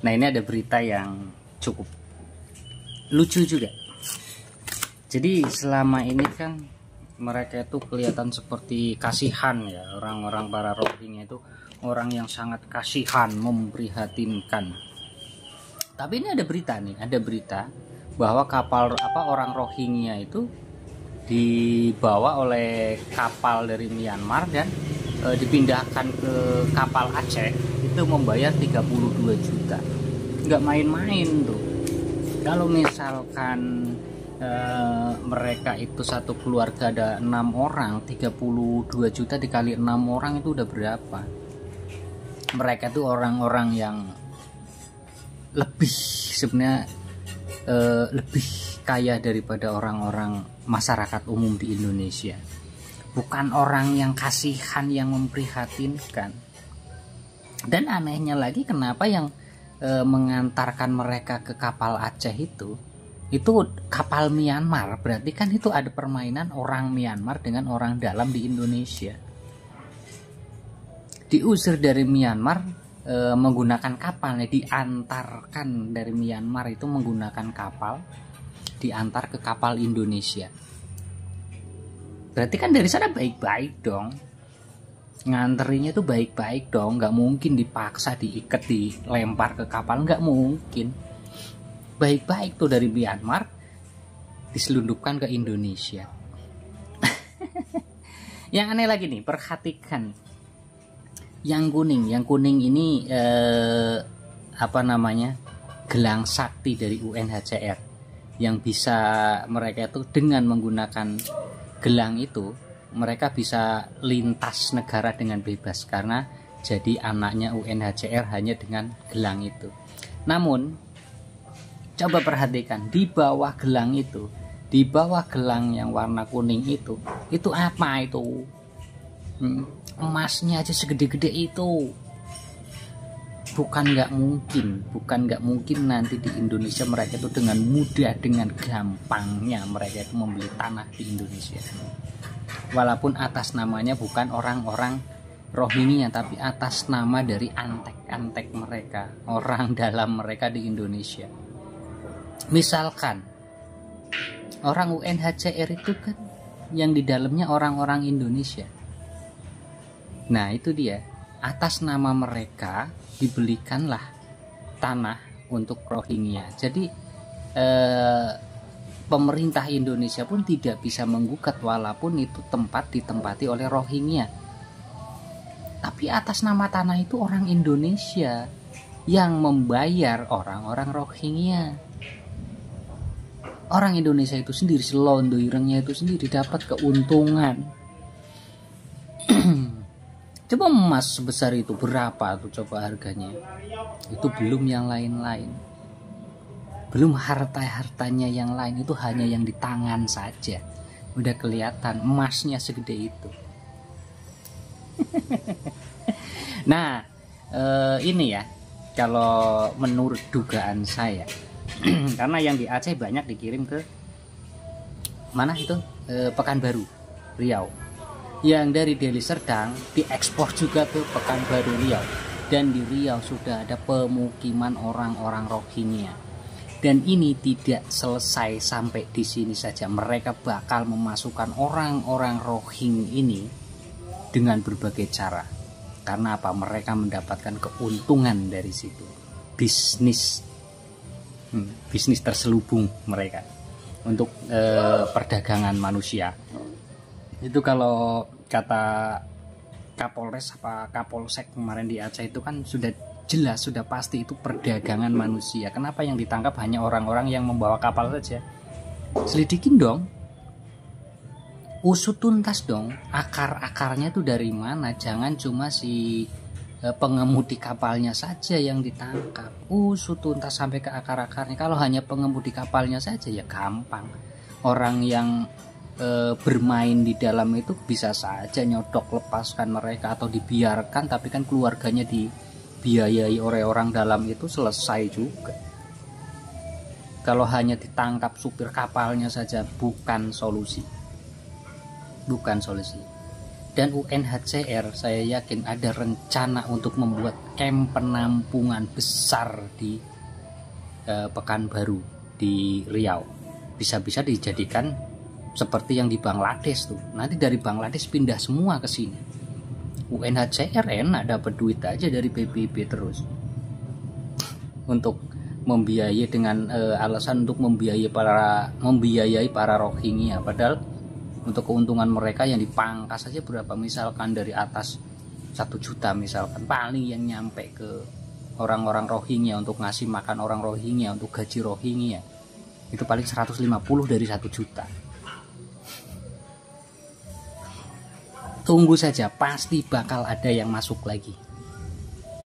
Nah, ini ada berita yang cukup lucu juga. Jadi selama ini kan mereka itu kelihatan seperti kasihan ya, orang-orang para Rohingya itu orang yang sangat kasihan, memprihatinkan. Tapi ini ada berita nih, ada berita bahwa kapal orang Rohingya itu dibawa oleh kapal dari Myanmar dan dipindahkan ke kapal Aceh, itu membayar 32 juta. Nggak main-main tuh. Kalau misalkan mereka itu satu keluarga ada 6 orang, 32 juta dikali 6 orang itu udah berapa? Mereka tuh orang-orang yang lebih sebenarnya lebih kaya daripada orang-orang masyarakat umum di Indonesia. Bukan orang yang kasihan, yang memprihatinkan. Dan anehnya lagi, kenapa yang mengantarkan mereka ke kapal Aceh itu kapal Myanmar. Berarti kan itu ada permainan orang Myanmar dengan orang dalam di Indonesia. Diusir dari Myanmar menggunakan kapal, diantarkan dari Myanmar itu menggunakan kapal, diantar ke kapal Indonesia. Berarti kan dari sana baik-baik dong, nganterinnya tuh baik-baik dong, nggak mungkin dipaksa, diikat, dilempar ke kapal, nggak mungkin. Baik-baik tuh dari Myanmar diselundupkan ke Indonesia. Yang aneh lagi nih, perhatikan yang kuning ini gelang sakti dari UNHCR yang bisa mereka itu dengan menggunakan gelang itu mereka bisa lintas negara dengan bebas karena jadi anaknya UNHCR hanya dengan gelang itu. Namun coba perhatikan di bawah gelang itu, di bawah gelang yang warna kuning itu apa itu? Emasnya aja segede-gede itu. Bukan nggak mungkin nanti di Indonesia mereka itu dengan mudah, dengan gampangnya mereka itu membeli tanah di Indonesia. Walaupun atas namanya bukan orang-orang Rohingya, tapi atas nama dari antek-antek mereka, orang dalam mereka di Indonesia. Misalkan orang UNHCR itu kan yang di dalamnya orang-orang Indonesia. Nah itu dia, atas nama mereka dibelikanlah tanah untuk Rohingya. Jadi pemerintah Indonesia pun tidak bisa menggugat walaupun itu tempat ditempati oleh Rohingya. Tapi atas nama tanah itu orang Indonesia yang membayar orang-orang Rohingya. Orang Indonesia itu sendiri, selondo irengnya itu sendiri dapat keuntungan. Coba emas sebesar itu berapa tuh coba harganya? Itu belum yang lain-lain. Belum harta-hartanya yang lain, itu hanya yang di tangan saja. Udah kelihatan emasnya segede itu. Nah, ini ya, kalau menurut dugaan saya, karena yang di Aceh banyak dikirim ke mana itu? Pekanbaru, Riau. Yang dari Deli Serdang diekspor juga ke Pekanbaru, Riau. Dan di Riau sudah ada pemukiman orang-orang Rohingya. Dan ini tidak selesai sampai di sini saja. Mereka bakal memasukkan orang-orang Rohingya ini dengan berbagai cara. Karena apa? Mereka mendapatkan keuntungan dari situ. Bisnis terselubung mereka untuk perdagangan manusia. Itu kalau kata Kapolres apa Kapolsek kemarin di Aceh itu kan sudah jelas, sudah pasti itu perdagangan manusia. Kenapa yang ditangkap hanya orang-orang yang membawa kapal saja? Selidikin dong, usut tuntas dong, akar-akarnya itu dari mana. Jangan cuma si pengemudi kapalnya saja yang ditangkap. Usut tuntas sampai ke akar-akarnya. Kalau hanya pengemudi kapalnya saja ya gampang. Orang yang bermain di dalam itu bisa saja nyodok, lepaskan mereka atau dibiarkan, tapi kan keluarganya dibiayai oleh orang dalam itu selesai juga. Kalau hanya ditangkap supir kapalnya saja bukan solusi. Dan UNHCR saya yakin ada rencana untuk membuat camp penampungan besar di Pekanbaru di Riau. Bisa-bisa dijadikan seperti yang di Bangladesh tuh. Nanti dari Bangladesh pindah semua ke sini. UNHCR enak dapat duit aja dari PBB terus. Untuk membiayai dengan alasan untuk membiayai para Rohingya, padahal untuk keuntungan mereka yang dipangkas saja berapa, misalkan dari atas 1 juta misalkan, paling yang nyampe ke orang-orang Rohingya untuk ngasih makan orang Rohingya, untuk gaji Rohingya itu paling 150 dari 1 juta. Tunggu saja, pasti bakal ada yang masuk lagi.